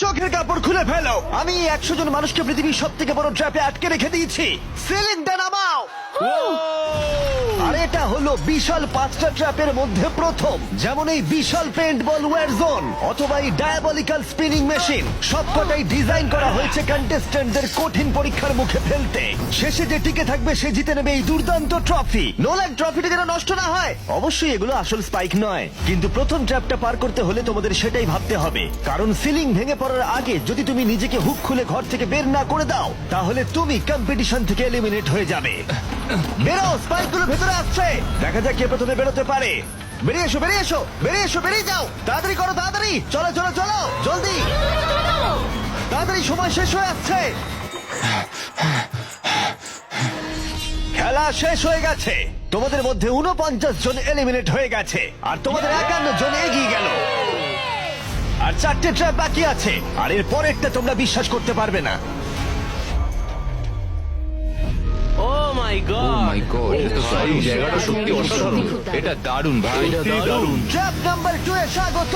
চোখের কাপড় খুলে ফেলো। আমি 100 জন মানুষকে পৃথিবীর সব থেকে বড় ট্র্যাপে আটকে রেখে দিয়েছি। সিলিংটা নামাও। আর এটা হলো বিশাল 5টা ট্র্যাপের মধ্যে প্রথম, যেমন এই বিশাল পেন্ট বল ওয়ার জোন অথবা এই ডায়াবলিক্যাল স্পিনিং মেশিন। সবকটাই ডিজাইন করা হয়েছে কন্টেস্ট্যান্টদের কঠিন পরীক্ষার মুখে ফেলতে। শেষে যে টিকে থাকবে সে জিতে নেবে এই দুর্দান্ত ট্রফি। নোলান, ট্রফিটা যেন নষ্ট না হয়। অবশ্যই এগুলো আসল স্পাইক নয়, কিন্তু প্রথম ট্র্যাপটা পার করতে হলে তোমাদের সেটাই ভাবতে হবে, কারণ সিলিং ভেঙে পড়ার আগে যদি তুমি নিজেকে হুক খুলে ঘর থেকে বের না করে দাও তাহলে তুমি কম্পিটিশন থেকে এলিমিনেট হয়ে যাবে। বেরো, স্পাইকগুলো ভেতরে আসছে। দেখা যাক কে প্রথমে বেরোতে পারে। বেরিয়ে এসো, বেরিয়ে এসো, বেরিয়ে এসো, বেরিয়ে যাও। তাড়াতাড়ি করো, তাড়াতাড়ি। চলো চলো চলো, জলদি, তাড়াতাড়ি, সময় শেষ হয়ে আসছে। খেলা শেষ হয়ে গেছে। তোমাদের মধ্যে 49 জন এলিমিনেট হয়ে গেছে আর তোমাদের 51 জন এগিয়ে গেল। আর 4টে ট্র্যাপ বাকি আছে, আর এর পরেরটা তোমরা বিশ্বাস করতে পারবে না। ও মাই গড, এটা তো ভাই, দারুণ। জায়গাটা সত্যি অসাধারণ। এটা দারুণ ভাই, সত্যি দারুণ। ট্র্যাপ নাম্বার 2 এ স্বাগত।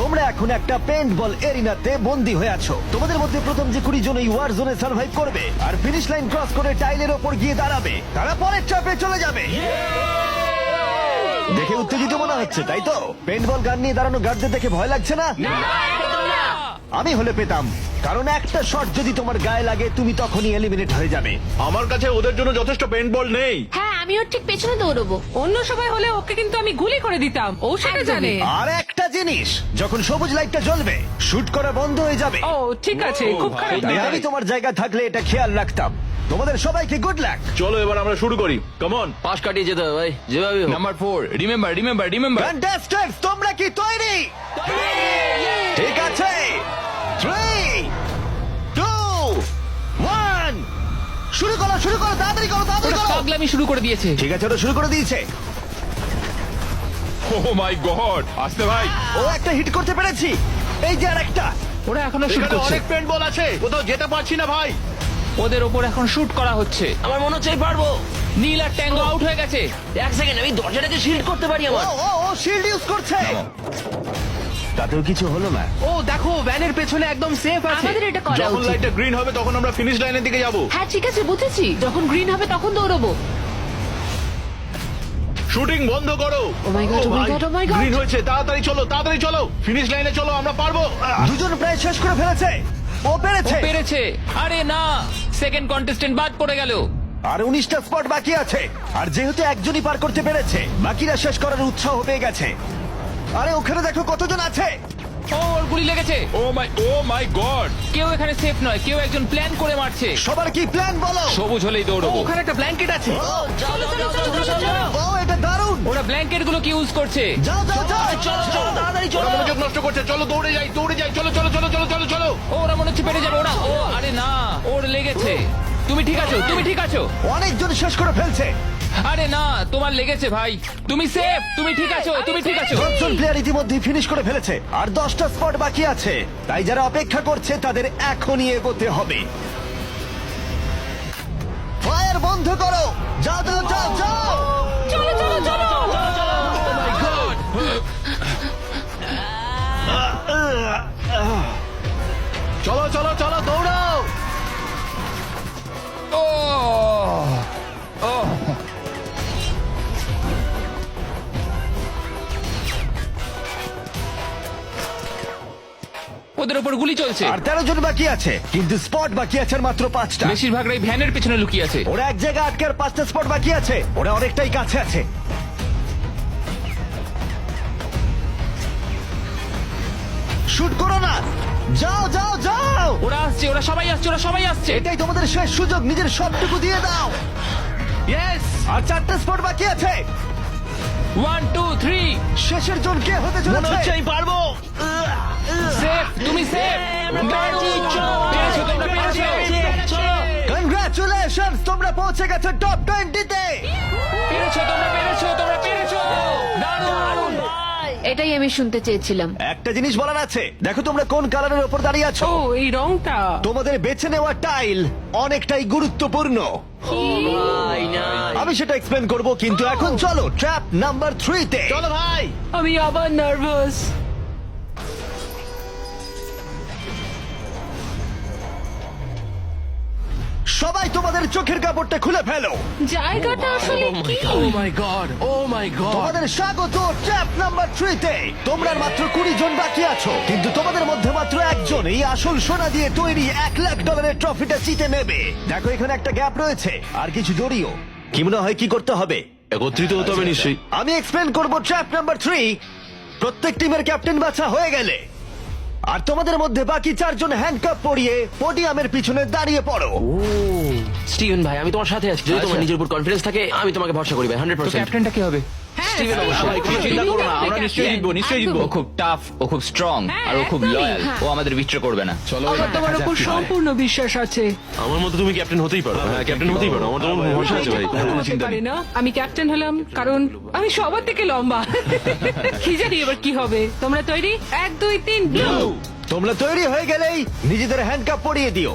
তোমরা এখন একটা পেন্ট বল এরিনাতে বন্দী হয়ে আছো। তোমাদের মধ্যে প্রথম যে 20 জন এই ওয়ার জোনে সার্ভাইভ করবে আর ফিনিশ লাইন ক্রস করে টাইলের ওপর গিয়ে দাঁড়াবে, তারা পরের ট্র্যাপে চলে যাবে। দেখে উত্তেজিত মনে হচ্ছে, তাই তো? পেন্ট বল গান নিয়ে দাঁড়ানো গার্ডদের দেখে ভয় লাগছে না? আমি হলে পেতাম, কারণ একটা শট যদি তোমার গায়ে লাগে তুমি তখনই এলিমিনেট হয়ে যাবে। আমার কাছে ওদের জন্য যথেষ্ট পেন্ট বল নেই। হ্যাঁ, আমি ওর ঠিক পেছনে দৌড়বো। অন্য সবাই হলে ওকে কিন্তু আমি গুলি করে দিতাম, ও সেটা জানে। আর একটা জিনিস, যখন সবুজ লাইটটা জ্বলবে শুট করা বন্ধ হয়ে যাবে। ও ঠিক আছে, খুব খারাপ তাই দেখায়। আমি তোমার জায়গা থাকলে এটা খেয়াল রাখতাম। তোমাদের সবাইকে গুড লাক। চলো এবার আমরা শুরু করি, কাম অন। পাশ কাটিয়ে যেতে হবে ভাই, যেভাবে হোক। Number 4, remember. কন্টেস্ট্যান্টস, তোমরা কি তৈরি? ঠিক আছে, 3, 2, 1, শুরু করো, শুরু করো, তাড়াতাড়ি করো, তাড়াতাড়ি করো। পাগলামি শুরু করে দিয়েছে। ঠিক আছে, ওটা শুরু করে দিয়েছে। ও মাই গড, আসতে ভাই। ও একটা হিট করতে পেরেছি। এই যে আরেকটা। ওরা এখনো শুট এখানে করছে। অনেক পেন্ট বল আছে, কোথাও যেতে পারছি না ভাই। ওদের ওপর এখন শুট করা হচ্ছে। আমার মনে হচ্ছে আমি পারবো। নীল আর ট্যাঙ্গো আউট হয়ে গেছে। এক সেকেন্ড, আমি দরজাটাকে শিল্ড করতে পারি ও আমার। ও ও শিল্ড ইউজ করছে। তাতেও কিছু হলো না। ও দেখো, ভ্যানের পেছনে একদম সেফ আছে। আমাদের এটা করা যখন উচিত। লাইটটা গ্রিন হবে তখন আমরা ফিনিশ লাইনের দিকে যাব। হ্যাঁ ঠিক আছে, বুঝেছি। যখন গ্রিন হবে তখন দৌড়বো। শুটিং বন্ধ করো। Oh my God, oh my God, oh my God. Green হয়েছে, তাড়াতাড়ি চলো, তাড়াতাড়ি চলো, ফিনিশ লাইনে চলো, আমরা পারবো। দুজন প্রায় শেষ করে ফেলেছে। ও ও পেরেছে। পেরেছে। আরে না, সেকেন্ড কন্টেস্টেন্ট বাদ পড়ে গেল। আর 19টা স্পট বাকি আছে। আর যেহেতু একজনই পার করতে পেরেছে, বাকিরা শেষ করার উৎসাহ পেয়ে গেছে। আরে ওখানে দেখো কতজন আছে। ও, ওর গুলি লেগেছে। ও মাই গড, কেউ এখানে সেফ নয়, কেউ একজন প্ল্যান করে মারছে। সবার কি প্ল্যান বলো? সবুজ হলেই দৌড়বো। ওখানে একটা ব্ল্যাঙ্কেট আছে। চলো চলো চলো চলো চলো। ও এটা দারুণ। ওরা ব্ল্যাঙ্কেট গুলো কি ইউজ করছে? যাও যাও যাও। চলো চলো, তাড়াতাড়ি ওরা চলো। মনোযোগ নষ্ট করছে, চলো দৌড়ে যাই, দৌড়ে যাই, চলো চলো চলো চলো চলো চলো। ও, ওরা মনে হচ্ছে পেরে যাবে। ওরা, ও আরে না, ওর লেগেছে। তুমি ঠিক আছো, তুমি ঠিক আছো। অনেকজন শেষ করে ফেলছে। আরে না, তোমার লেগেছে ভাই। তুমি সেফ, তুমি ঠিক আছো, তুমি ঠিক আছো। 10জন প্লেয়ার ইতিমধ্যে ফিনিশ করে ফেলেছে আর 10টা স্পট বাকি আছে। তাই যারা অপেক্ষা করছে তাদের এখনই এগোতে হবে। ফায়ার বন্ধ করো। যাও যাও যাও যাও। চলো চলো চলো। চলো চলো চলো, দৌড়াও। ও ও, ওদের ওপর গুলি চলছে। আর 13 জন বাকি আছে, কিন্তু স্পট বাকি আছে আর মাত্র 5টা। বেশিরভাগরাই ভ্যানের পেছনে লুকিয়ে আছে। ওরা এক জায়গায় আটকে আর 5টা স্পট বাকি আছে। ওরা অনেকটাই কাছে আছে। শুট করো না। যাও যাও যাও। ওরা আসছে, ওরা সবাই আসছে, ওরা সবাই আসছে। এটাই তোমাদের শেষ সুযোগ, নিজের সবটুকু দিয়ে দাও। ইয়েস। আর 4টা স্পট বাকি আছে। 1 2 3, শেষের জন কে হতে মনে হচ্ছে চলেছে? আমি পারবো। সেফ, তুমি সেফ। পেরেছো, তোমরা পেরেছো। কনগ্রাচুলেশনস, তোমরা পৌঁছে গেছো টপ 20-তে। পেরেছো, তোমরা পেরেছো, তোমরা পেরেছো। দারুণ। এটাই আমি শুনতে চেয়েছিলাম। একটা জিনিস বলার আছে, দেখো তোমরা কোন কালারের উপর দাঁড়িয়ে আছো। ও এই রংটা। তোমাদের বেছে নেওয়া টাইল অনেকটাই গুরুত্বপূর্ণ। ভাই না। আমি সেটা এক্সপ্লেন করব, কিন্তু এখন চলো ট্র্যাপ নাম্বার 3 তে। চলো ভাই। আমি আবার নার্ভাস। সবাই তোমাদের চোখের কাপড়টা খুলে ফেলো। জায়গাটা আসলে কি ও মাই গড, ও মাই গড। তোমাদের স্বাগত ট্র্যাপ নাম্বার 3 তে। তোমরা আর মাত্র 20 জন বাকি আছো, কিন্তু তোমাদের মধ্যে মাত্র একজন এই আসল সোনা দিয়ে তৈরি $1,00,000 ট্রফিটা জিতে নেবে। দেখো এখানে একটা গ্যাপ রয়েছে আর কিছু দড়িও। কি মনে হয় কি করতে হবে? একত্রিত হতে হবে নিশ্চয়ই। আমি এক্সপ্লেন করব ট্র্যাপ নাম্বার 3। প্রত্যেক টিমের ক্যাপ্টেন বাছা হয়ে গেলে আর তোমাদের মধ্যে বাকি 4 জন হ্যান্ডকাপ পরিয়ে পোডিয়ামের পিছনে দাঁড়িয়ে পড়ো। স্টিভেন ভাই, আমি তোমার সাথে আছি। যদি তোমার নিজের উপর কনফিডেন্স থাকে, আমি তোমাকে ভরসা করি ভাই, তো 100%। ক্যাপ্টেনটা কি হবে? স্টিভেন অবশ্যই। ভাই, কোনো চিন্তা করো না, আমরা নিশ্চয়ই জিতবো, নিশ্চয়ই জিতবো। ও খুব টাফ, ও খুব স্ট্রং, আর ও খুব একদমই, লয়াল। ও আমাদের বিট্রে করবে না। চলো আমার তোমার উপর সম্পূর্ণ বিশ্বাস আছে। আমার মতো তুমি ক্যাপ্টেন হতেই পারো। হ্যাঁ, ক্যাপ্টেন হতেই পারো, আমার তোমার ভরসা আছে ভাই। হতে পারে না। আমি ক্যাপ্টেন হলাম কারণ আমি সবার থেকে লম্বা। কি জানি এবার কি হবে। তোমরা তৈরি? 1 2 3 ব্লু। তোমরা তৈরি হয়ে গেলেই নিজেদের হ্যান্ডকাপ পরিয়ে দিও।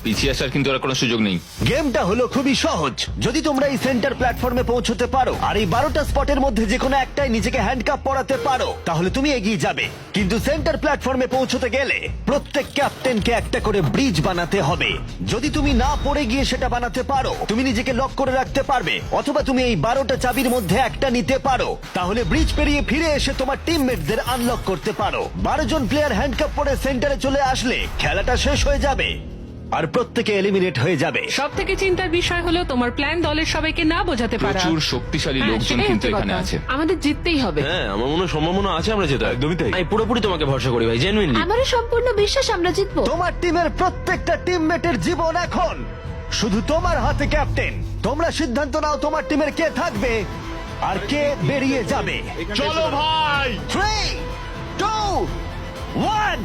পিছিয়ে আসার কিন্তু আর কোনো সুযোগ নেই। গেমটা হলো খুবই সহজ। যদি তোমরা এই সেন্টার প্ল্যাটফর্মে পৌঁছতে পারো আর এই 12টা স্পটের মধ্যে যে কোনো একটাই নিজেকে হ্যান্ডকাপ পরাতে পারো, তাহলে তুমি এগিয়ে যাবে। কিন্তু সেন্টার প্ল্যাটফর্মে পৌঁছতে গেলে প্রত্যেক ক্যাপ্টেনকে একটা করে ব্রিজ বানাতে হবে। যদি তুমি না পড়ে গিয়ে সেটা বানাতে পারো, তুমি নিজেকে লক করে রাখতে পারবে, অথবা তুমি এই 12টা চাবির মধ্যে একটা নিতে পারো। তাহলে ব্রিজ পেরিয়ে ফিরে এসে তোমার টিমমেটদের আনলক করতে পারো। 12 জন প্লেয়ার হ্যান্ডকাপ পরে সেন্টারে চলে আসলে খেলাটা শেষ হয়ে যাবে আর প্রত্যেকে এলিমিনেট হয়ে যাবে। সব থেকে চিন্তার বিষয় হলো তোমার প্ল্যান দলের সবাইকে না বোঝাতে পারা। প্রচুর শক্তিশালী হ্যাঁ, লোকজন সেটাই কিন্তু হচ্ছে এখানে কথা। আছে। আমাদের জিততেই হবে। হ্যাঁ, আমার মনে হয় সম্ভাবনা আছে আমরা যেতে। একদমই তাই। আমি পুরোপুরি তোমাকে ভরসা করি ভাই, জেনুইনলি। আমারও সম্পূর্ণ বিশ্বাস আমরা জিতবো। তোমার টিমের প্রত্যেকটা টিমমেটের জীবন এখন শুধু তোমার হাতে ক্যাপ্টেন। তোমরা সিদ্ধান্ত নাও তোমার টিমের কে থাকবে আর কে বেরিয়ে যাবে। চলো ভাই। 3 2 1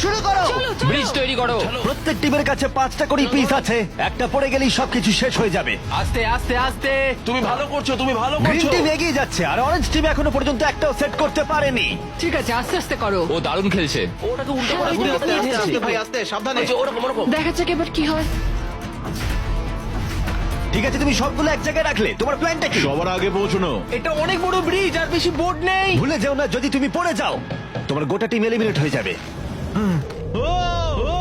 শুরু করো। ব্রিজ তৈরি করো। প্রত্যেক টিমের কাছে 5টা করে পিস আছে। একটা পড়ে গেলেই সবকিছু শেষ হয়ে যাবে। আস্তে আস্তে আস্তে। তুমি ভালো করছো, তুমি ভালো গ্রিন করছো। টিম এগিয়ে যাচ্ছে আর অরেঞ্জ টিম এখনো পর্যন্ত একটাও সেট করতে পারেনি। ঠিক আছে, আস্তে আস্তে করো। ও দারুণ খেলছে। ওটাকে উল্টো করে ঘুরে আসতে আসতে ভাই, আস্তে সাবধানে। ওরকম ওরকম। দেখা যাক এবার কি হয়। ঠিক আছে, তুমি সবগুলো এক জায়গায় রাখলে। তোমার প্ল্যানটা কি? সবার আগে পৌঁছানো। এটা অনেক বড় ব্রিজ, আর বেশি বোর্ড নেই। ভুলে যেও না, যদি তুমি পড়ে যাও তোমার গোটা টিম এলিমিনেট হয়ে যাবে।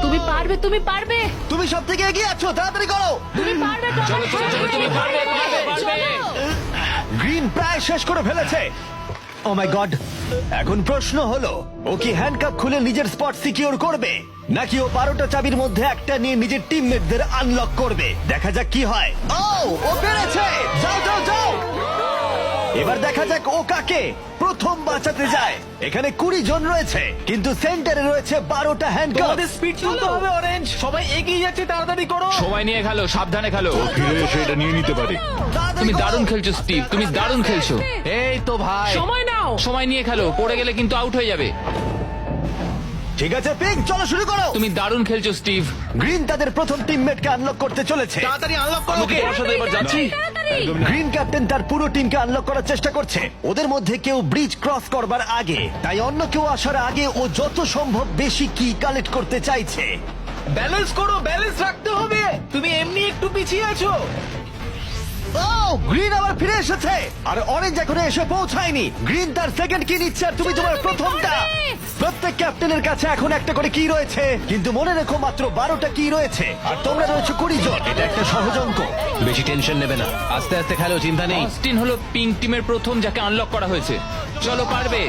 তুমি পারবে, তুমি পারবে, তুমি সব থেকে এগিয়ে আছো, তাড়াতাড়ি করো। তুমি পারবে। চলো চলো চলো, তুমি পারবে, পারবে। গ্রিন প্রায় শেষ করে ফেলেছে। ও মাই গড! এখন প্রশ্ন হলো, ও কি হ্যান্ডকাপ খুলে নিজের স্পট সিকিউর করবে, নাকি ও 12টা চাবির মধ্যে একটা নিয়ে নিজের টিমমেটদের আনলক করবে? দেখা যাক কি হয়। ও পেরেছে! যাও যাও যাও! এবার দেখা যাক ও কাকে প্রথম বাঁচাতে যায়। এখানে 20 জন রয়েছে, কিন্তু সেন্টারে রয়েছে 12টা হ্যান্ডকাপ। স্পিড তুলতে হবে অরেঞ্জ। সবাই এগিয়ে যাচ্ছে, তাড়াতাড়ি করো। সময় নিয়ে খেলো, সাবধানে খেলো। ফিরে এসে এটা নিয়ে নিতে পারে। তুমি দারুণ খেলছো স্টিভ, তুমি দারুণ খেলছো। এই তো ভাই, সময় নাও। সময় নিয়ে খেলো, পড়ে গেলে কিন্তু আউট হয়ে যাবে। ঠিক আছে পিঙ্ক, চলো শুরু করো। তুমি দারুণ খেলছো স্টিভ। গ্রিন তাদের প্রথম টিমমেটকে আনলক করতে চলেছে। তাড়াতাড়ি আনলক করো। আমি কি তোমার সাথে এবার যাচ্ছি? গ্রিন ক্যাপ্টেন তার পুরো টিমকে আনলক করার চেষ্টা করছে। ওদের মধ্যে কেউ ব্রিজ ক্রস করবার আগে, তাই অন্য কেউ আসার আগে ও যত সম্ভব বেশি কি কালেক্ট করতে চাইছে। ব্যালেন্স করো, ব্যালেন্স রাখতে হবে। তুমি এমনি একটু পিছিয়ে আছো। গ্রিন আবার ফিরে এসেছে আর অরেঞ্জ এখনো এসে পৌঁছায়নি। গ্রিন তার সেকেন্ড কি নিচ্ছে আর তুমি তোমার প্রথমটা। প্রত্যেক ক্যাপ্টেনের কাছে এখন একটা করে কি রয়েছে, কিন্তু মনে রেখো মাত্র 12টা কি রয়েছে আর তোমরা রয়েছে 20 জন। এটা একটা সহজ অঙ্ক, বেশি টেনশন নেবে না। আস্তে আস্তে খেলো, চিন্তা নেই। অস্টিন হলো পিঙ্ক টিমের প্রথম যাকে আনলক করা হয়েছে। চলো পারবে,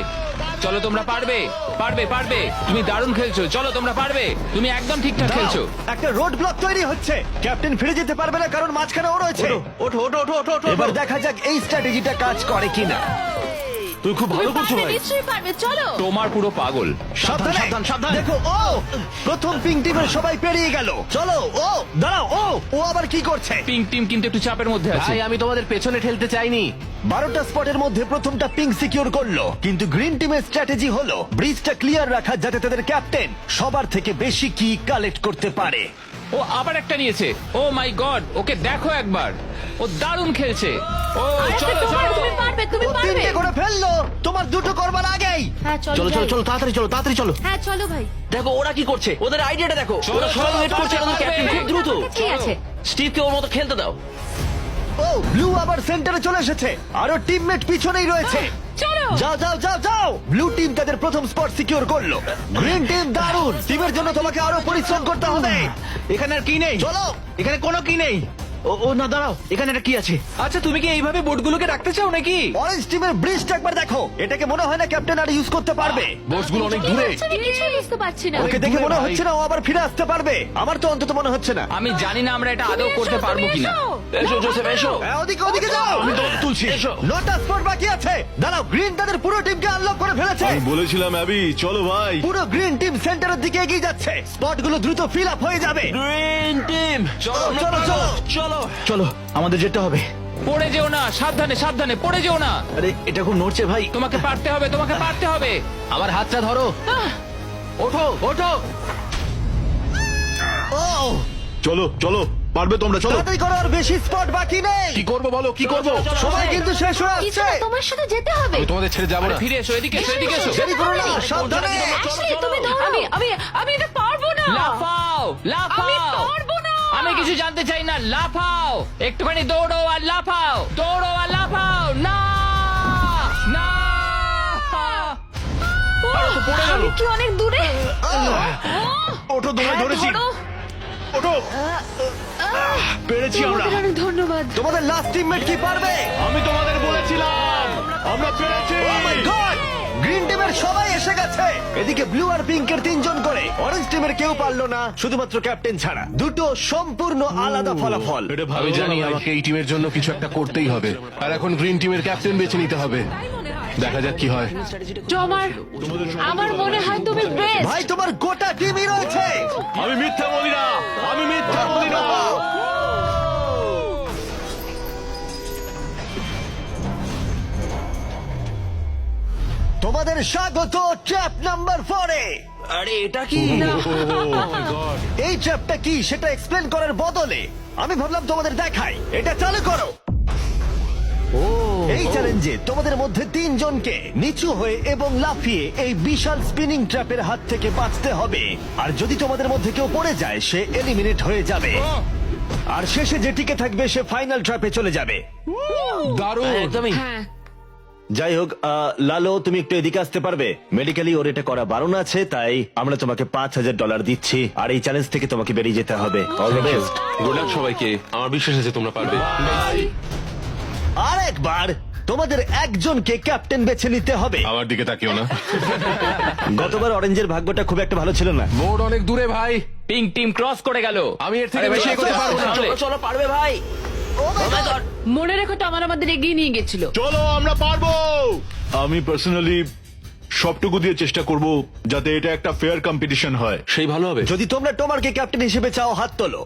চলো তোমরা পারবে, পারবে পারবে। তুমি দারুণ খেলছো, চলো তোমরা পারবে। তুমি একদম ঠিকঠাক খেলছো। একটা রোড ব্লক তৈরি হচ্ছে। ক্যাপ্টেন ফিরে যেতে পারবে না কারণ মাঝখানে ও রয়েছে। ওঠো ওঠো ওঠো ওঠো ওঠো। এবার দেখা যাক এই স্ট্র্যাটেজিটা কাজ করে কিনা। তুমি খুব ভালো করছো ভাই। নিশ্চয়ই পারবে, চলো। তোমার পুরো পাগল। সাবধানে, সাবধান, সাবধান। দেখো প্রথম পিঙ্ক টিমের সবাই পেরিয়ে গেল। চলো দাঁড়াও, ও আবার কি করছে? পিঙ্ক টিম কিন্তু একটু চাপের মধ্যে আছে। ভাই, আমি তোমাদের পেছনে ঠেলতে চাইনি। 12টা স্পটের মধ্যে প্রথমটা পিঙ্ক সিকিউর করলো, কিন্তু গ্রিন টিমের স্ট্র্যাটেজি হলো ব্রিজটা ক্লিয়ার রাখা, যাতে তাদের ক্যাপ্টেন সবার থেকে বেশি কি কালেক্ট করতে পারে। ও আবার একটা নিয়েছে। ও মাই গড, ওকে দেখো একবার, ও দারুণ খেলছে। ও চলো চলো। তুমি পারবে, তুমি ও পারবে। 3টে করে ফেললো তোমার 2টো করবার আগেই। হ্যাঁ চলো চলো চলো যাই। চলো, তাড়াতাড়ি চলো, তাড়াতাড়ি চলো। হ্যাঁ চলো ভাই। দেখো ওরা কি করছে, ওদের আইডিয়াটা দেখো। চলো, ওরা সবাই চলো, ওয়েট করছে, চলো, আমাদের ক্যাপ্টেন খুব চলো। দ্রুত। ঠিক আছে। স্টিভকে ওর মতো খেলতে দাও। ব্লু আবার সেন্টারে চলে এসেছে, আরো টিমমেট পিছনেই রয়েছে। চলো যাও যাও যাও যাও। ব্লু টিম তাদের প্রথম স্পট সিকিউর করলো। গ্রিন টিম দারুণ। টিমের জন্য তোমাকে আরো পরিশ্রম করতে হবে। এখানে আর কি নেই চলো। এখানে কোনো কি নেই ও না দাঁড়াও এখানে একটা কি আছে আচ্ছা তুমি কি এইভাবে বোটগুলোকে রাখতে চাও নাকি অরেঞ্জ টিমের ব্রিজটা একবার দেখো। এটাকে মনে হয় না ক্যাপ্টেন আর ইউজ করতে পারবে। বোটসগুলো অনেক দূরে। আমি কিছুই বুঝতে পারছি না। ওকে দেখে মনে হচ্ছে না ও আবার ফিরে আসতে পারবে। আমার তো অন্তত মনে হচ্ছে না। আমি জানি না আমরা এটা আদৌ করতে পারবো কিনা এসো জোসেফ এসো। হ্যাঁ, ওদিকে ওদিকে যাও। আমি তোমাকে তুলছি। এসো। নটা স্পট বাকি আছে। দাঁড়াও, গ্রিন তাদের পুরো টিমকে আনলক করে ফেলেছে। আমি বলেছিলাম অ্যাবি চলো ভাই। পুরো গ্রিন টিম সেন্টারের দিকে এগিয়ে যাচ্ছে। স্পটগুলো দ্রুত ফিল আপ হয়ে যাবে। গ্রিন টিম চলো চলো, চলো। চলো। চলো আমাদের যেতে হবে পড়ে যেও না সাবধানে সাবধানে পড়ে যেও না আরে এটা খুব নড়ছে ভাই। তোমাকে পারতে হবে তোমাকে পারতে হবে আমার হাতটা ধরো। ওঠো ওঠো। ও, চলো চলো পারবে তোমরা চলো। তাড়াতাড়ি করো, আর বেশি স্পট বাকি নেই। কি করবো বলো কি করবো? সময় কিন্তু শেষ হয়ে কিছু আসছে। না, তোমার সাথে যেতে হবে। আমি তোমাদের ছেড়ে যাবো আরে না। ফিরে এসো এদিকে এসো এদিকে এসো দেরি করো না, সাবধানে। অ্যাশলি, তুমি দৌড়াও। আমি এটা পারবো না লাফাও আমি লাফাও পারবো না আমি কিছু জানতে চাই না লাফাও একটুখানি দৌড়ো আর লাফাও দৌড়ো আর লাফাও না না আমি কি অনেক দূরে? ওঠো তোমরা হ্যাঁ, ধরেছি। ধরো। ওঠো পেরেছি আমরা। তোমাদের অনেক ধন্যবাদ। তোমাদের লাস্ট টিমমেট কি পারবে? আমি তোমাদের বলেছিলাম আমরা পেরেছি। গ্রিন টিমের সবাই এসে গেছে। এদিকে ব্লু আর পিঙ্কের 3 জন করে। অরেঞ্জ টিমের কেউ পারলো না, শুধুমাত্র ক্যাপ্টেন ছাড়া। দুটো সম্পূর্ণ আলাদা ফলাফল। এটা ভালো জানি আমাকে এই টিমের জন্য কিছু একটা করতেই হবে। আর এখন গ্রিন টিমের ক্যাপ্টেন বেছে নিতে হবে। দেখা যাক কি হয়। আমার মনে হয় তুমি বেস্ট। ভাই, তোমার গোটা টিমই রয়েছে। আমি মিথ্যা বলি না, আমি মিথ্যা বলি না। তোমাদের স্বাগত ট্র্যাপ নাম্বার 4 এ। আরে এটা কি? এই ট্র্যাপটা কি সেটা এক্সপ্লেন করার বদলে আমি ভাবলাম তোমাদের দেখাই। এটা চালু করো। এই চ্যালেঞ্জে তোমাদের মধ্যে 3 জনকে নিচু হয়ে এবং লাফিয়ে এই বিশাল স্পিনিং ট্র্যাপের হাত থেকে বাঁচতে হবে। আর যদি তোমাদের মধ্যে কেউ পড়ে যায় সে এলিমিনেট হয়ে যাবে। আর শেষে যে টিকে থাকবে সে ফাইনাল ট্র্যাপে চলে যাবে। দারুণ। একদমই। হ্যাঁ, যাই হোক, লালো তুমি একটু এদিকে আসতে পারবে? মেডিকেলি ওর এটা করা বারণ আছে, তাই আমরা তোমাকে $5,000 দিচ্ছি। আর এই চ্যালেঞ্জ থেকে তোমাকে বেরিয়ে যেতে হবে। All the best. Good luck সবাইকে, আমার বিশ্বাস আছে তোমরা পারবে। আর একবার তোমাদের একজনকে ক্যাপ্টেন বেছে নিতে হবে। আমার দিকে তাকিও না। গতবার অরেঞ্জের ভাগ্যটা খুব একটা ভালো ছিল না। বোর্ড অনেক দূরে ভাই। পিঙ্ক টিম ক্রস করে গেল আমি এর থেকে আরে বেশি ভাই, এগোতে পারবো না। চলো, চলো পারবে ভাই। মনে রেখো তো আমাদের এগিয়ে নিয়ে গেছিল চলো আমরা পারবো। আমি পার্সোনালি সবটুকু দিয়ে চেষ্টা করব যাতে এটা একটা ফেয়ার কম্পিটিশন হয়। সেই ভালো হবে। যদি তোমরা টোমারকে ক্যাপ্টেন হিসেবে চাও হাত তোলো।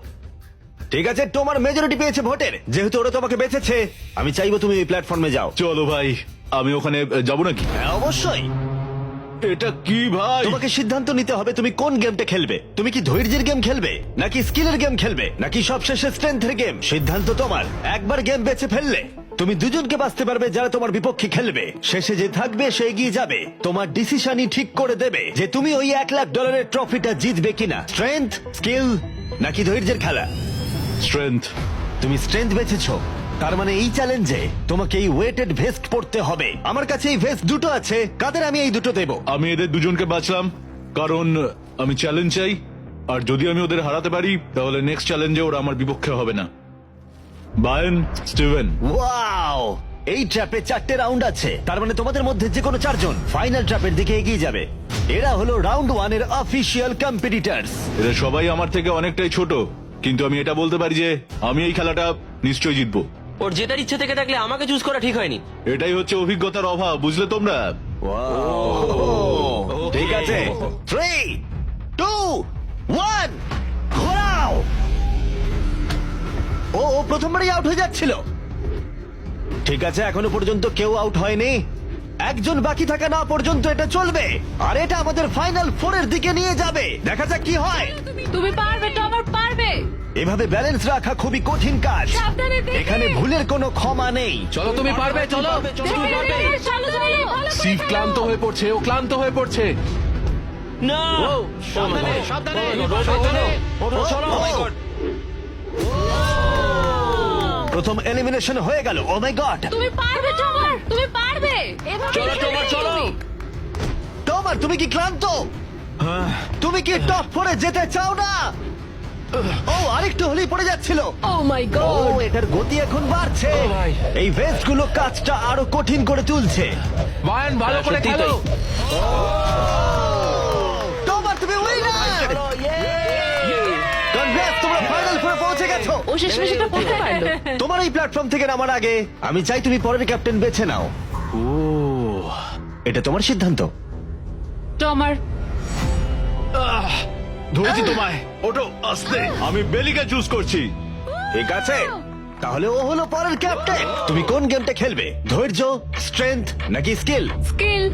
ঠিক আছে, টোমার মেজরিটি পেয়েছে ভোটের। যেহেতু ওরা তোমাকে বেঁচেছে, আমি চাইবো তুমি এই প্ল্যাটফর্মে যাও। চলো ভাই, আমি ওখানে যাব নাকি? হ্যাঁ, অবশ্যই। এটা কি ভাই? তোমাকে সিদ্ধান্ত নিতে হবে তুমি কোন গেমটা খেলবে। তুমি কি ধৈর্যের গেম খেলবে, নাকি স্কিলের গেম খেলবে, নাকি সবশেষে স্ট্রেংথের গেম? সিদ্ধান্ত তোমার। একবার গেম বেছে ফেললে তুমি দুজনকে বাঁচতে পারবে যারা তোমার বিপক্ষে খেলবে। শেষে যে থাকবে সে এগিয়ে যাবে। তোমার ডিসিশনই ঠিক করে দেবে যে তুমি ওই $1,00,000 ট্রফিটা জিতবে কিনা। স্ট্রেংথ, স্কিল, নাকি ধৈর্যের খেলা? স্ট্রেংথ। তুমি স্ট্রেংথ বেছেছো, তার মানে এই চ্যালেঞ্জে তোমাকে এই ওয়েটেড ভেস্ট পড়তে হবে। আমার কাছে এই ভেস্ট দুটো আছে, কাদের আমি এই দুটো দেবো। আমি এদের দুজনকে বাঁচলাম কারণ আমি চ্যালেঞ্জ চাই। আর যদি আমি ওদের হারাতে পারি তাহলে নেক্সট চ্যালেঞ্জে ওরা আমার বিপক্ষে হবে না। বায়েন, স্টিভেন। ওয়াও, এই ট্র্যাপে 4টে রাউন্ড আছে। তার মানে তোমাদের মধ্যে যে কোনো 4 জন ফাইনাল ট্র্যাপের দিকে এগিয়ে যাবে। এরা হলো রাউন্ড 1 এর অফিসিয়াল কম্পিটিটরস। এরা সবাই আমার থেকে অনেকটাই ছোট, কিন্তু আমি এটা বলতে পারি যে আমি এই খেলাটা নিশ্চয়ই জিতবো। ওর যেটার ইচ্ছে থেকে থাকলে আমাকে চুজ করা ঠিক হয়নি। এটাই হচ্ছে অভিজ্ঞতার অভাব, বুঝলে তোমরা? ঠিক আছে, 3, 2, 1, ঘোরাও। ও প্রথমবারই আউট হয়ে যাচ্ছিল। ঠিক আছে, এখনো পর্যন্ত কেউ আউট হয়নি। একজন বাকি থাকা না পর্যন্ত এটা চলবে। আর এটা আমাদের ফাইনাল 4 এর দিকে নিয়ে যাবে। দেখা যাক কি হয়। তুমি পারবে টমার পারবে এভাবে ব্যালেন্স রাখা খুবই কঠিন কাজ। সাবধানে দেখে। এখানে ভুলের কোনো ক্ষমা নেই। চলো তুমি পারবে, চলো। সিভ ক্লান্ত হয়ে পড়ছে, ও ক্লান্ত হয়ে পড়ছে। না সাবধানে সাবধানে ওঠো, চলো। Oh my God! প্রথম এলিমিনেশন হয়ে গেল। ও মাই গড, তুমি পারবে টমার। তুমি পারবে এভাবে চলো, খেলবে তোমার, চলো। তুমি। তোমার তুমি কি ক্লান্ত? তুমি কি টপ ফোরে যেতে চাও না? ও আরেকটু হলেই পড়ে যাচ্ছিল। ও মাই ও গড এটার গতি এখন বাড়ছে। ও ভাই। এই ভেস্ট গুলো কাজটা আরো কঠিন করে তুলছে। বায়ান ভালো করে সত্যিই খেলো তাই। তোমার তুমি উইনার। কনগ্রেস, তোমরা ফাইনাল ফোরে পৌঁছে গেছো। ও শেষমেশ এটা করতে পারলো তোমার এই প্ল্যাটফর্ম থেকে নামার আগে আমি চাই তুমি পরের ক্যাপ্টেন বেছে নাও। ও এটা তোমার সিদ্ধান্ত। টমার ধরেছি তোমায়। ওটো আস্তে। আমি বেলিকে চুজ করছি। ঠিক আছে, তাহলে ও হলো পরের ক্যাপ্টেন। তুমি কোন গেমটা খেলবে? ধৈর্য, স্ট্রেংথ নাকি স্কিল? স্কিল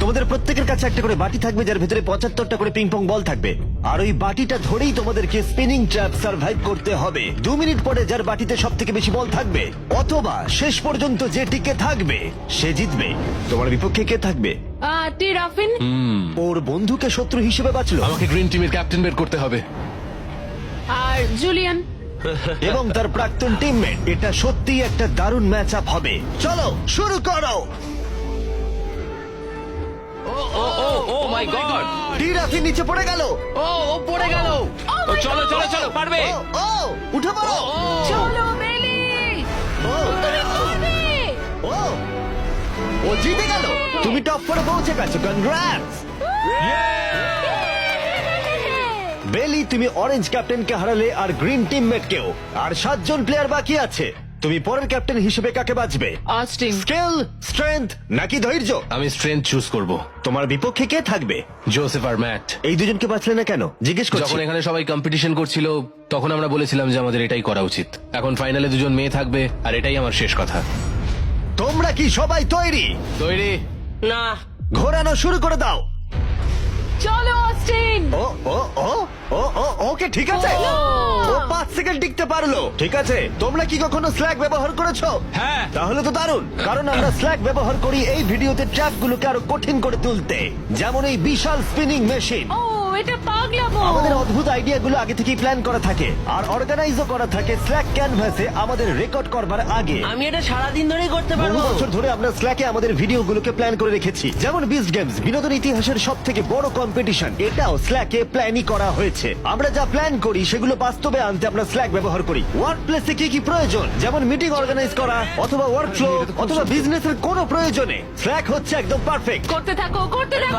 তোমাদের প্রত্যেকের কাছে একটা করে বাটি থাকবে যার ভেতরে 75টা করে পিং পং বল থাকবে, আর ওই বাটিটা ধরেই তোমাদেরকে স্পিনিং ট্র্যাপ সার্ভাইভ করতে হবে। 2 মিনিট পরে যার বাটিতে সব থেকে বেশি বল থাকবে অথবা শেষ পর্যন্ত যে টিকে থাকবে সে জিতবে। তোমার বিপক্ষে কে থাকবে? টি রাফিন ওর বন্ধুকে শত্রু হিসেবে বাঁচলো আমাকে গ্রিন টিমের ক্যাপ্টেন বের করতে হবে। আর জুলিয়ান। এবং তার প্রাক্তন টিমমেট। এটা সত্যিই একটা দারুণ ম্যাচ আপ হবে। চলো শুরু করো। ও মাই গড টিরাফি নিচে পড়ে গেল। ও পড়ে গেল চলো চলো চলো পারবে ও ও উঠে পড়ো। চলো বেলি ও তুমি পারবে ও ও জিতে গেল। তুমি টপ ফোরে পৌঁছে গেছো। কনগ্রাটস বেলি, তুমি অরেঞ্জ ক্যাপ্টেনকে হারালে আর গ্রিন টিমমেটকেও। আর 7 জন প্লেয়ার বাকি আছে। তুমি পরের ক্যাপ্টেন হিসেবে কাকে বাঁচবে? অস্টিন স্কিল, স্ট্রেংথ নাকি ধৈর্য? আমি স্ট্রেংথ চুজ করব। তোমার বিপক্ষে কে থাকবে? জোসেফ আর ম্যাট। এই দুজনকে বাঁচলে না কেন জিজ্ঞেস করছি। যখন এখানে সবাই কম্পিটিশন করছিল তখন আমরা বলেছিলাম যে আমাদের এটাই করা উচিত। এখন ফাইনালে দুজন মেয়ে থাকবে আর এটাই আমার শেষ কথা। তোমরা কি সবাই তৈরি? তৈরি? না, ঘোরানো শুরু করে দাও। চলো অস্টিন ও ও ও ও ও ওকে ঠিক আছে। ও 5 সেকেন্ড টিকতে পারলো। ঠিক আছে, তোমরা কি কখনো স্ল্যাগ ব্যবহার করেছো? হ্যাঁ। তাহলে তো দারুণ, কারণ আমরা স্ল্যাগ ব্যবহার করি এই ভিডিওতে ট্র্যাপগুলোকে আরো কঠিন করে তুলতে, যেমন এই বিশাল স্পিনিং মেশিন। ও এটা পাগলামো আমাদের অদ্ভুত আইডিয়াগুলো আগে থেকেই প্ল্যান করা থাকে আর অর্গানাইজও করা থাকে স্ল্যাক ক্যানভাসে আমাদের রেকর্ড করবার আগে। আমি এটা সারাদিন ধরেই করতে বহু পারবো। বছর ধরে আমরা স্ল্যাকে আমাদের ভিডিওগুলোকে প্ল্যান করে রেখেছি, যেমন বিস্ট গেমস, বিনোদন ইতিহাসের সব থেকে বড় কম্পিটিশন। এটাও স্ল্যাকে প্ল্যানই করা হয়েছে। আমরা যা প্ল্যান করি সেগুলো বাস্তবে আনতে আমরা স্ল্যাক ব্যবহার করি। ওয়ার্ক প্লেসে কি কি প্রয়োজন, যেমন মিটিং অর্গানাইজ করা অথবা ওয়ার্ক ফ্লো অথবা বিজনেসের কোনো প্রয়োজনে স্ল্যাক হচ্ছে একদম পারফেক্ট। করতে থাকো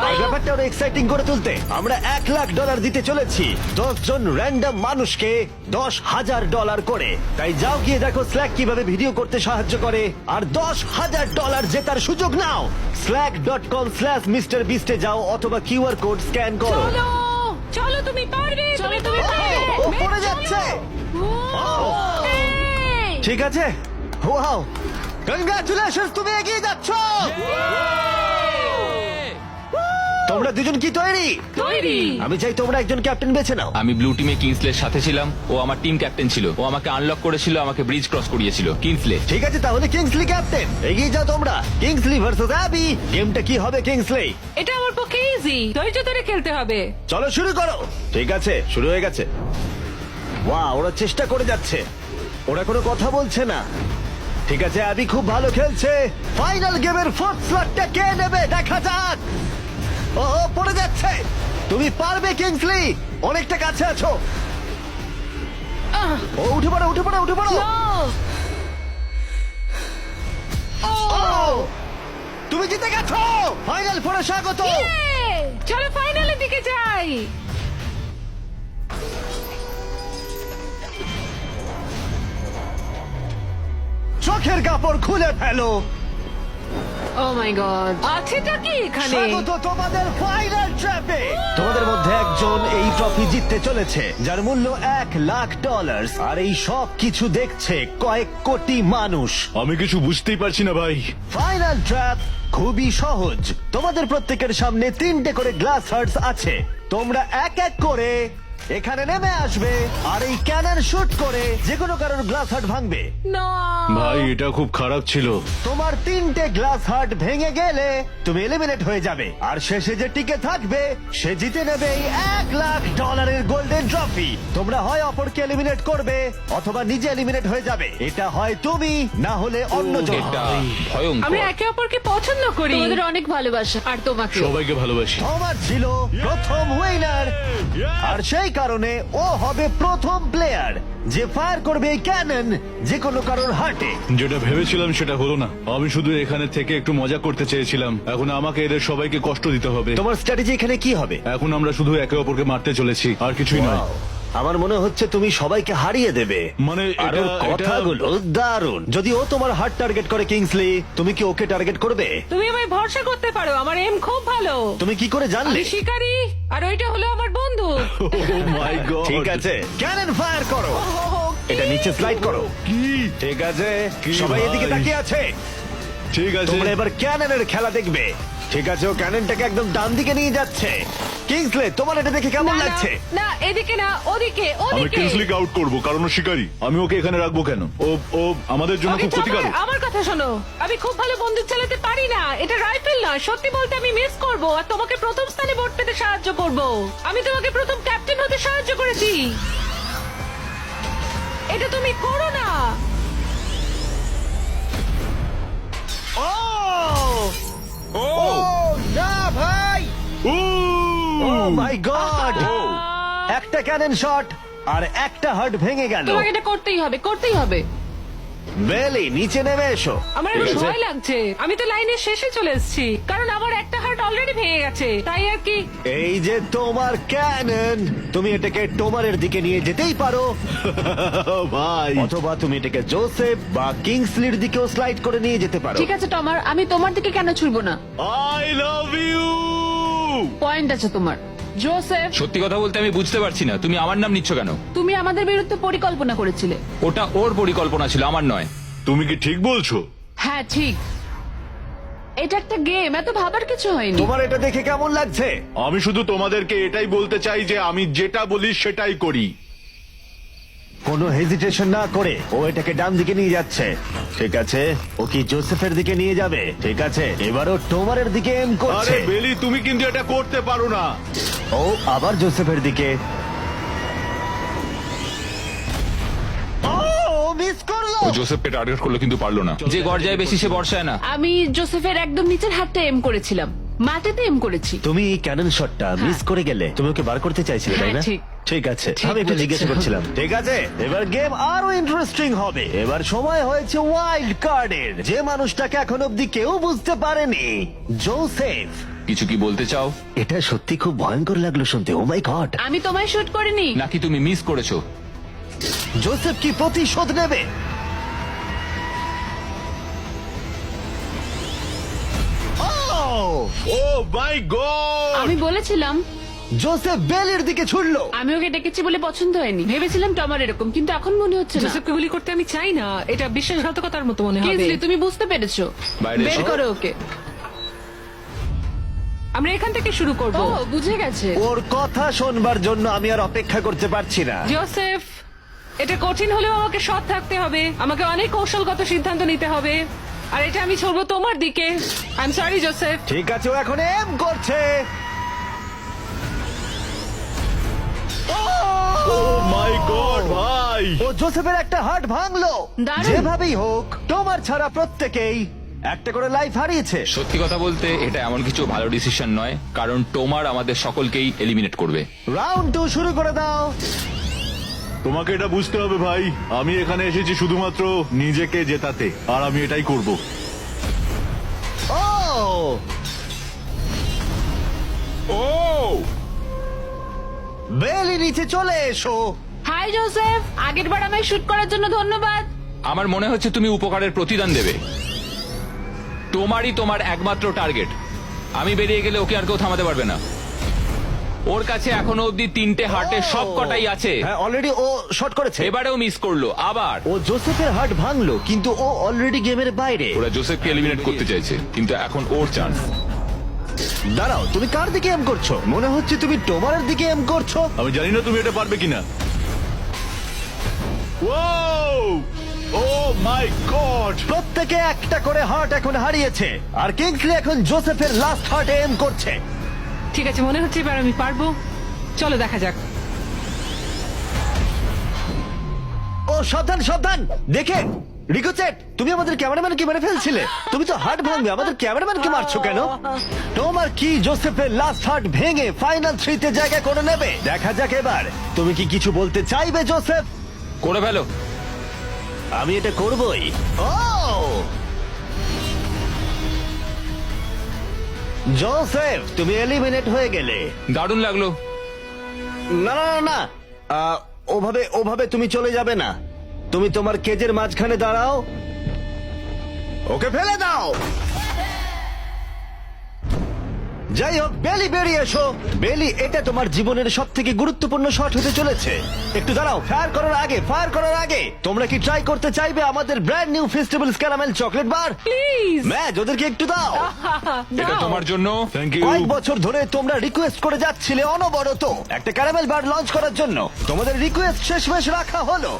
আর ব্যাপারটা আরো এক্সাইটিং করে তুলতে আমরা $1,00,000 দিতে চলেছি 10 জন র্যান্ডম মানুষকে $10,000 করে। তাই যাও গিয়ে দেখো স্ল্যাক কিভাবে ভিডিও করতে সাহায্য করে আর $10,000 জেতার সুযোগ নাও। slack.com/MrBeast এ যাও অথবা কিউআর কোড স্ক্যান করো। চলো চলো তুমি পারবে তুমি পারবে ও পড়ে যাচ্ছে। এই! ঠিক আছে, ওয়াও, কনগ্রাচুলেশনস, তুমি এগিয়ে যাচ্ছ। তোমরা দুজন কি তৈরি? তৈরি আমি চাই তোমরা একজন ক্যাপ্টেন বেছে নাও। আমি ব্লু টিমে কিংসলের সাথে ছিলাম ও আমার টিম ক্যাপ্টেন ছিল ও আমাকে আনলক করেছিল আমাকে ব্রিজ ক্রস করিয়েছিল কিংসলে ঠিক আছে, তাহলে কিংসলি ক্যাপ্টেন। এগিয়ে যাও তোমরা। Kingsley versus Abby. গেমটা কি হবে কিংসলি? এটা আমার পক্ষে ইজি ধৈর্য ধরে খেলতে হবে চলো শুরু করো। ঠিক আছে, শুরু হয়ে গেছে। ওয়াও, ওরা চেষ্টা করে যাচ্ছে, ওরা কোনো কথা বলছে না। ঠিক আছে, অ্যাবি খুব ভালো খেলছে। ফাইনাল গেমের 4th স্লটটা কে নেবে দেখা যাক। ও ও, পড়ে যাচ্ছে। তুমি পারবে কিংসলি, অনেকটা কাছে আছো। ও উঠে পড়ো উঠে পড়ো উঠে পড়ো। ও, তুমি জিতে গেছো। ফাইনাল ফোরে স্বাগত। চলো ফাইনালের দিকে যাই চোখের কাপড় খুলে ফেলো। ও মাই গড আছেটা কি এখানে স্বাগত তোমাদের ফাইনাল ট্র্যাপে। তোমাদের মধ্যে একজন এই ট্রফি জিততে চলেছে যার মূল্য $1,00,000 আর এই সব কিছু দেখছে কয়েক কোটি মানুষ। আমি কিছু বুঝতেই পারছি না ভাই। ফাইনাল ট্র্যাপ খুবই সহজ। তোমাদের প্রত্যেকের সামনে 3টে করে গ্লাস হার্টস আছে। তোমরা এক এক করে এখানে নেমে আসবে আর এই ক্যানন শুট করে যে কোনো কারোর গ্লাস হার্ট ভাঙবে। না ভাই এটা খুব খারাপ ছিল। তোমার 3টে গ্লাস হার্ট ভেঙে গেলে তুমি এলিমিনেট হয়ে যাবে, আর শেষে যে টিকে থাকবে সে জিতে নেবে এই $1,00,000 গোল্ডেন ট্রফি। তোমরা হয় অপরকে এলিমিনেট করবে অথবা নিজে এলিমিনেট হয়ে যাবে। এটা হয় তুমি, না হলে অন্যজন। এটা আমরা ভয়ঙ্কর। একে অপরকে পছন্দ করি। তোমাদের অনেক ভালোবাসা আর তোমাকে সবাইকে ভালোবাসি। তোমার ছিল প্রথম উইনার, আর সেই কারণে ও হবে প্রথম প্লেয়ার যে ফায়ার করবে এই ক্যানন যে কোনো কারোর হার্টে। যেটা ভেবেছিলাম সেটা হলো না। আমি শুধু এখানে থেকে একটু মজা করতে চেয়েছিলাম, এখন আমাকে এদের সবাইকে কষ্ট দিতে হবে। তোমার স্ট্র্যাটেজি এখানে কি হবে? এখন আমরা শুধু একে অপরকে মারতে চলেছি, আর কিছুই নয়। আমার মনে হচ্ছে তুমি সবাইকে হারিয়ে দেবে। মানে আর ওর কথাগুলো দারুণ। যদি ও তোমার হার্ট টার্গেট করে কিংসলি, তুমি কি ওকে টার্গেট করবে? তুমি আমায় ভরসা করতে পারো, আমার এম খুব ভালো। তুমি কি করে জানলে? আমি শিকারি আর ওইটা হলো আমার বন্ধু। Oh my God! ঠিক আছে, ক্যানন ফায়ার করো। এটা নিচে স্লাইড করো। কি? ঠিক আছে, কি সবাই ভাই? এদিকে তাকিয়ে আছে। ঠিক আছে। তোমরা এবার ক্যাননের খেলা দেখবে। ঠিক আছে, ও ক্যাননটাকে একদম ডান দিকে নিয়ে যাচ্ছে। কিংসলে, তোমার এটা দেখে কেমন না, না, লাগছে? না এদিকে না, ওদিকে আমি ওদিকে। কিংসলিকে আউট করব, কারণ ও শিকারী। আমি ওকে এখানে রাখবো কেন? ও আমাদের জন্য ওকে খুব ক্ষতিকারক। চাপায়, আমার কথা শোনো, আমি খুব ভালো বন্দুক চালাতে পারি না, এটা রাইফেল না। সত্যি বলতে আমি মিস করব আর তোমাকে প্রথম স্থানে ভোট পেতে সাহায্য করব। আমি তোমাকে প্রথম ক্যাপ্টেন হতে সাহায্য করেছি, এটা তুমি করো না। ও না ভাই! ও মাই গড! একটা ক্যানন শট আর একটা হার্ট ভেঙে গেল। তোমাকে এটা করতেই হবে, করতেই হবে। বেলি, নিচে নেমে এসো। আমার একটু ভয় লাগছে, আমি তো লাইনের শেষে চলে এসেছি, কারণ আমার একটা হার্ট অলরেডি ভেঙে গেছে, তাই আর কি। এই যে তোমার ক্যানন, তুমি এটাকে টোমারের দিকে নিয়ে যেতেই পারো, ভাই অথবা তুমি এটাকে জোসেফ বা কিংসলির দিকেও স্লাইড করে নিয়ে যেতে পারো। ঠিক আছে টমার, আমি তোমার দিকে কেন ছুড়বো না? I love you. পয়েন্ট আছে তোমার। জোসেফ, সত্যি কথা বলতে আমি বুঝতে পারছি না তুমি আমার নাম নিচ্ছ কেন। তুমি আমাদের বিরুদ্ধে পরিকল্পনা করেছিলে। ওটা ওর পরিকল্পনা ছিল, আমার নয়। তুমি কি ঠিক বলছো? হ্যাঁ ঠিক, এটা একটা গেম, এত ভাবার কিছু হয়নি। তোমার এটা দেখে কেমন লাগছে? আমি শুধু তোমাদেরকে এটাই বলতে চাই যে আমি যেটা বলি সেটাই করি। কোনো হেজিটেশন না করে ও এটাকে ডান দিকে নিয়ে যাচ্ছে। ঠিক আছে, ও কি জোসেফের দিকে নিয়ে যাবে? ঠিক আছে, এবারও টোমারের দিকে এম করছে। আরে বেলি, তুমি কিন্তু এটা করতে পারো না। ও আবার জোসেফের দিকে। ও মিস করলো। ও জোসেফকে টার্গেট করলো কিন্তু পারলো না। যে গর্জায় বেশি সে বর্ষায় না। আমি জোসেফের একদম নিচের হাতটা এম করেছিলাম, মাটিতে এম করেছি। তুমি ক্যানন শটটা মিস করে গেলে। তুমি ওকে বার করতে চাইছিলে, তাই না? হ্যাঁ, ঠিক। ঠিক আছে, ঠিক আমি একটু বলেছো। জিজ্ঞাসা করছিলাম। ঠিক আছে, এবার গেম আরো ইন্টারেস্টিং হবে। এবার সময় হয়েছে ওয়াইল্ড কার্ডের। যে মানুষটাকে এখন অব্দি কেউ বুঝতে পারেনি, জোসেফ। কিছু কি বলতে চাও এটা সত্যি খুব ভয়ঙ্কর লাগলো শুনতে। ও মাই গড! আমি তোমায় শুট করিনি। নাকি তুমি মিস করেছো? জোসেফ কি প্রতিশোধ নেবে? ও মাই গড! আমি বলেছিলাম, জোসেফ বেলের দিকে ছুড়লো। আমি ওকে ডেকেছি বলে পছন্দ হয়নি। ভেবেছিলাম টমার এরকম, কিন্তু এখন মনে হচ্ছে না। জোসেফকে গুলি করতে আমি চাই না, এটা বিশ্বাসঘাতকতার মতো মনে হবে। কিংসলি, তুমি বুঝতে পেরেছো। বাইরে বের এসো। করো ওকে। আমরা এখান থেকে শুরু করব। ও বুঝে গেছে। ওর কথা শোনবার জন্য আমি আর অপেক্ষা করতে পারছি না। জোসেফ, এটা কঠিন হলেও আমাকে সৎ থাকতে হবে, আমাকে অনেক কৌশলগত সিদ্ধান্ত নিতে হবে, আর এটা আমি ছড়বো তোমার দিকে। I am sorry Joseph. ঠিক আছে, ও এখন এম করছে। ও মাই গড ভাই! ও জোসেফের একটা হার্ট ভাঙলো। দারুণ। যেভাবেই হোক, তোমার ছাড়া প্রত্যেকেই একটা করে লাইফ হারিয়েছে। সত্যি কথা বলতে এটা এমন কিছু ভালো ডিসিশন নয়, কারণ টোমার আমাদের সকলকেই এলিমিনেট করবে। রাউন্ড 2 শুরু করে দাও। তোমাকে এটা বুঝতে হবে ভাই, আমি এখানে এসেছি শুধুমাত্র নিজেকে জেতাতে, আর আমি এটাই করব। ও ও বেলি, নিচে চলে এসো। হাই জোসেফ, আগের বার আমায় শুট করার জন্য ধন্যবাদ। আমার মনে হচ্ছে তুমি উপকারের প্রতিদান দেবে। তোমারই তোমার একমাত্র টার্গেট। আমি বেরিয়ে গেলে ওকে আর কেউ থামাতে পারবে না। ওর কাছে এখনো অব্দি 3টে হার্টের সব কটাই আছে। হ্যাঁ, অলরেডি ও শট করেছে। এবারেও মিস করলো আবার। ও জোসেফের হার্ট ভাঙলো, কিন্তু ও অলরেডি গেমের বাইরে। ওরা জোসেফকে এলিমিনেট করতে চাইছে, কিন্তু এখন ওর চান্স। দাঁড়াও, তুমি কার দিকে এম করছো? মনে হচ্ছে তুমি টোমারের দিকে এম করছো। আমি জানি না তুমি এটা পারবে কিনা। ও মাই গড! প্রত্যেকে একটা করে হার্ট এখন হারিয়েছে, আর কিংসলি এখন জোসেফের লাস্ট হার্টে এম করছে। ঠিক আছে, মনে হচ্ছে এবার আমি পারবো। চলো দেখা যাক। ও সাবধান সাবধান, দেখে রিকোচেট, তুমি আমাদের ক্যামেরাম্যানকে মেরে ফেলছিলে। তুমি তো হার্ট ভাঙবে, আমাদের ক্যামেরাম্যানকে মারছো কেন? তোমার কি জোসেফের লাস্ট হার্ট ভেঙে ফাইনাল 3-তে জায়গা করে নেবে? দেখা যাক এবার। তুমি কি কিছু বলতে চাইবে জোসেফ? করে ফেলো। আমি এটা করবই। ও জোসেফ, তুমি এলিমিনেট হয়ে গেলে। দারুণ লাগলো। না না না না, ওভাবে ওভাবে তুমি চলে যাবে না। তুমি তোমার কেজের মাঝখানে দাঁড়াও, ওকে ফেলে দাও। যাই হোক, বেলি বেরিয়ে এসো। বেলি, এটা তোমার জীবনের সব থেকে গুরুত্বপূর্ণ শট হতে চলেছে। একটু দাঁড়াও, ফায়ার করার আগে তোমরা কি ট্রাই করতে চাইবে আমাদের brand new festivals caramel chocolate bar? Please. Match ওদেরকে একটু দাও। এটা তোমার জন্য। Thank you. কয়েক বছর ধরে তোমরা রিকোয়েস্ট করে যাচ্ছিলে অনবরত একটা ক্যারামেল বার লঞ্চ করার জন্য। তোমাদের রিকোয়েস্ট শেষমেশ রাখা হলো।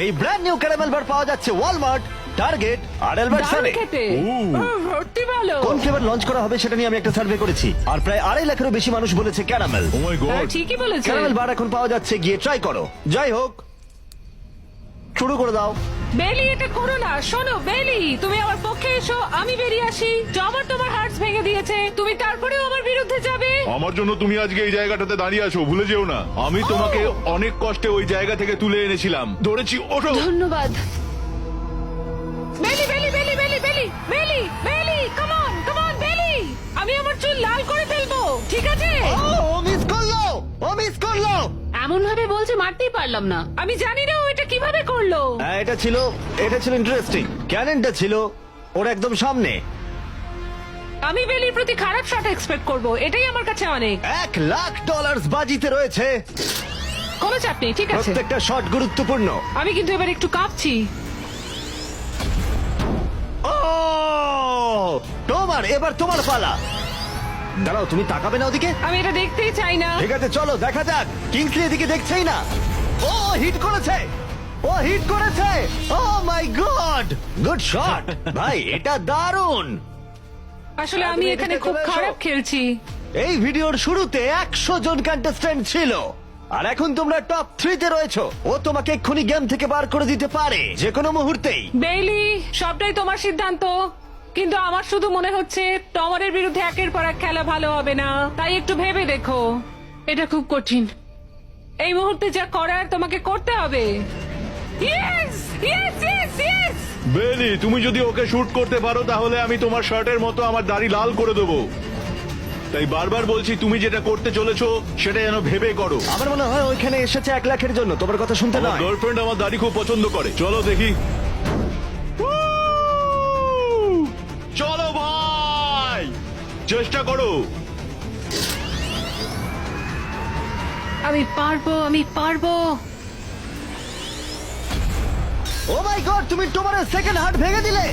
এই ব্র্যান্ড নিউ ক্যারামেল বার পাওয়া যাচ্ছে ওয়ালমার্ট, টার্গেট আর অ্যালবার্টসনে। ভর্তি ভালো। কোন ফ্লেভার লঞ্চ করা হবে সেটা নিয়ে আমি একটা সার্ভে করেছি, আর প্রায় 2.5 লাখেরও বেশি মানুষ বলেছে ক্যারামেল। ও মাই হ্যাঁ, গড! ঠিকই বলেছে। ক্যারামেল বার এখন পাওয়া যাচ্ছে, গিয়ে ট্রাই করো। যাই হোক, শুরু করে দাও। বেলি, এটা করো না। শোনো বেলি, তুমি আমার পক্ষে এসো, আমি বেরিয়ে আসি। জমার তোমার হার্টস ভেঙে দিয়েছে, তুমি তারপরেও আমার বিরুদ্ধে যাবে? আমার জন্য তুমি আজকে এই জায়গাটাতে দাঁড়িয়ে আছো, ভুলে যেও না। আমি তোমাকে অনেক কষ্টে ওই জায়গা থেকে তুলে এনেছিলাম। ধরেছি, ওঠো। ধন্যবাদ। বেলি বেলি বেলি বেলি বেলি বেলি বেলি, কাম অন কাম অন বেলি। আমি আমার চুল লাল করে ফেলবো, ঠিক আছে? ও মিস করলো, ও মিস করলো। এমন ভাবে বলছে মারতেই পারলাম না। আমি জানি না ও এটা কিভাবে করলো। হ্যাঁ, এটা ছিল ইন্টারেস্টিং। ক্যাননটা ছিল ওর একদম সামনে। আমি বেলির প্রতি খারাপ শট এক্সপেক্ট করব, এটাই আমার কাছে অনেক। $1,00,000 বাজিতে রয়েছে। কোনো চাপ নেই, ঠিক আছে। প্রত্যেকটা শট গুরুত্বপূর্ণ। আমি কিন্তু এবার একটু কাঁপছি। ও তোমার, এবার তোমার পালা। দাঁড়াও, তুমি তাকাবে না ওদিকে? আমি এটা দেখতেই চাই না। ঠিক আছে, চলো দেখা যাক। কিংসলি এদিকে দেখছেই না। ও হিট করেছে, ও হিট করেছে। ও মাই গড, গুড শট ভাই, এটা দারুণ। আসলে আমি তুমি এখানে এদিকে খুব চলে এসো। খারাপ খেলছি। এই ভিডিওর শুরুতে 100 জন কন্টেস্ট্যান্ট ছিল, আর এখন তোমরা টপ 3-তে রয়েছো। ও তোমাকে এক্ষুনি গেম থেকে বার করে দিতে পারে যে কোনো মুহূর্তেই। বেইলি, সবটাই তোমার সিদ্ধান্ত, কিন্তু আমার শুধু মনে হচ্ছে টমারের বিরুদ্ধে একের পর এক খেলা ভালো হবে না। তাই একটু ভেবে দেখো। এটা খুব কঠিন। এই মুহূর্তে যা করার তোমাকে করতে হবে। Yes yes yes yes. বেলি, তুমি যদি ওকে শুট করতে পারো তাহলে আমি তোমার শার্টের মতো আমার দাড়ি লাল করে দেবো। তাই বারবার বলছি, তুমি যেটা করতে চলেছো সেটা যেন ভেবে করো। আমার মনে হয় ওইখানে এসেছে 1 লাখের জন্য, তোমার কথা শুনতে আমার নয়। গার্লফ্রেন্ড আমার দাড়ি খুব পছন্দ করে। চলো দেখি। চলো ভাই, চেষ্টা করো। আমি পারবো, আমি পারবো। ও মাই গড, তুমি তোমার সেকেন্ড হার্ট ভেঙে দিলে।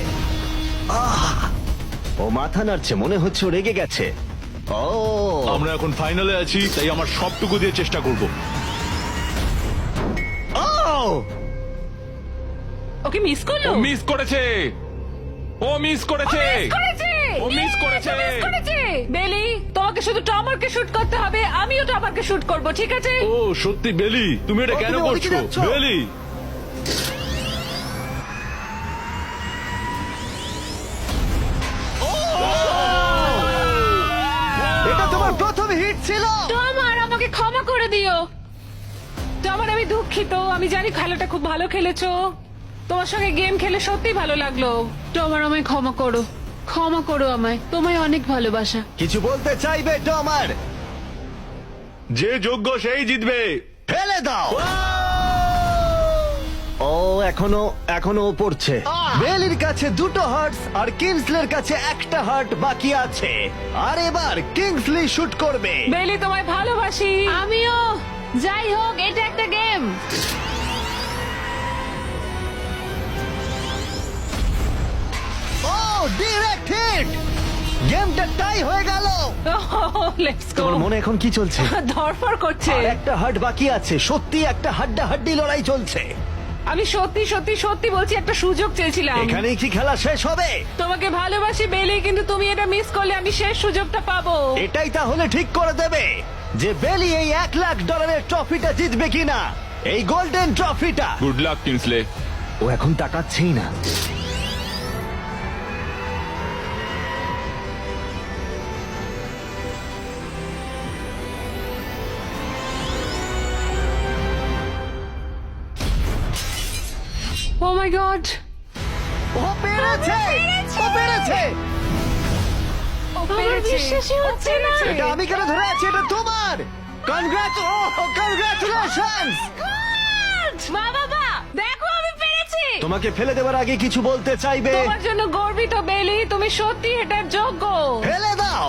ও মাথা নাড়ছে, মনে হচ্ছে ও রেগে গেছে। ও আমরা এখন ফাইনালে আছি, তাই আমার সবটুকু দিয়ে চেষ্টা করব। ও ওকে মিস করলো। ও মিস করেছে, ও মিস করেছে, ও মিস করেছে। বেলি, তোমাকে শুধু টমারকে শুট করতে হবে, আমিও টমারকে শুট করব, ঠিক আছে? ও সত্যি বেলি, তুমি এটা ও, কেন তুমি ওদিকে করছো? যাচ্ছ? বেলি, এটা তোমার প্রথম হিট ছিল। টমার, আমাকে ক্ষমা করে দিও। টমার, আমি দুঃখিত। আমি জানি খেলাটা খুব ভালো খেলেছো। তোমার সঙ্গে গেম খেলে সত্যি ভালো লাগলো। তোমার আমায় ক্ষমা করো, ক্ষমা করো আমায়। তোমায় অনেক ভালোবাসা। কিছু বলতে চাইবে টমার? যে যোগ্য সেই জিতবে। ফেলে দাও। ও এখনো ও পড়ছে। বেলির কাছে 2টো হার্টস আর কিংসলের কাছে 1টা হার্ট বাকি আছে। আর এবার কিংসলি শুট করবে। বেলি, তোমায় ভালোবাসি। আমিও। যাই হোক, এটা একটা গেম। ও ডিরেক্ট হিট। গেমটা টাই হয়ে গেল। লেটস গো তোমার মনে এখন কি চলছে? ধরফর করছে। আর একটা হার্ট বাকি আছে, সত্যি একটা হাড্ডাহাড্ডি লড়াই চলছে। আমি সত্যি সত্যি সত্যি বলছি, একটা সুযোগ চেয়েছিলাম। এখানেই কি খেলা শেষ হবে? তোমাকে ভালোবাসি বেলি, কিন্তু তুমি এটা মিস করলে আমি শেষ সুযোগটা পাবো। এটাই তাহলে ঠিক করে দেবে যে বেলি এই $1,00,000 ট্রফিটা জিতবে কিনা, এই গোল্ডেন ট্রফিটা। Good luck Kingsley. ও এখন তাকাচ্ছেই না। ও মাই গড, ও পেরেছে, ও পেরেছে। আমার বিশ্বাসই হচ্ছে না। এটা আমি কেন ধরে আছি? এটা তোমার। কনগ্রাচুলেশনস। মা বাবা, দেখো আমি পেরেছি। তোমাকে ফেলে দেওয়ার আগে কিছু বলতে চাইবে? তোমার জন্য গর্বিত বেলি, তুমি সত্যি এটার যোগ্য। ফেলে দাও।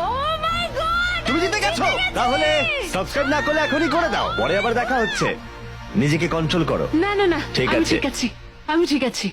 ও মাই গড, তুমি জিতে গেছো। তাহলে সাবস্ক্রাইব না করলে এখনই করে দাও, পরে আবার দেখা হচ্ছে। নিজেকে কন্ট্রোল করো। না না না, ঠিক আমি আছে। ঠিক আছি, আমি ঠিক আছি।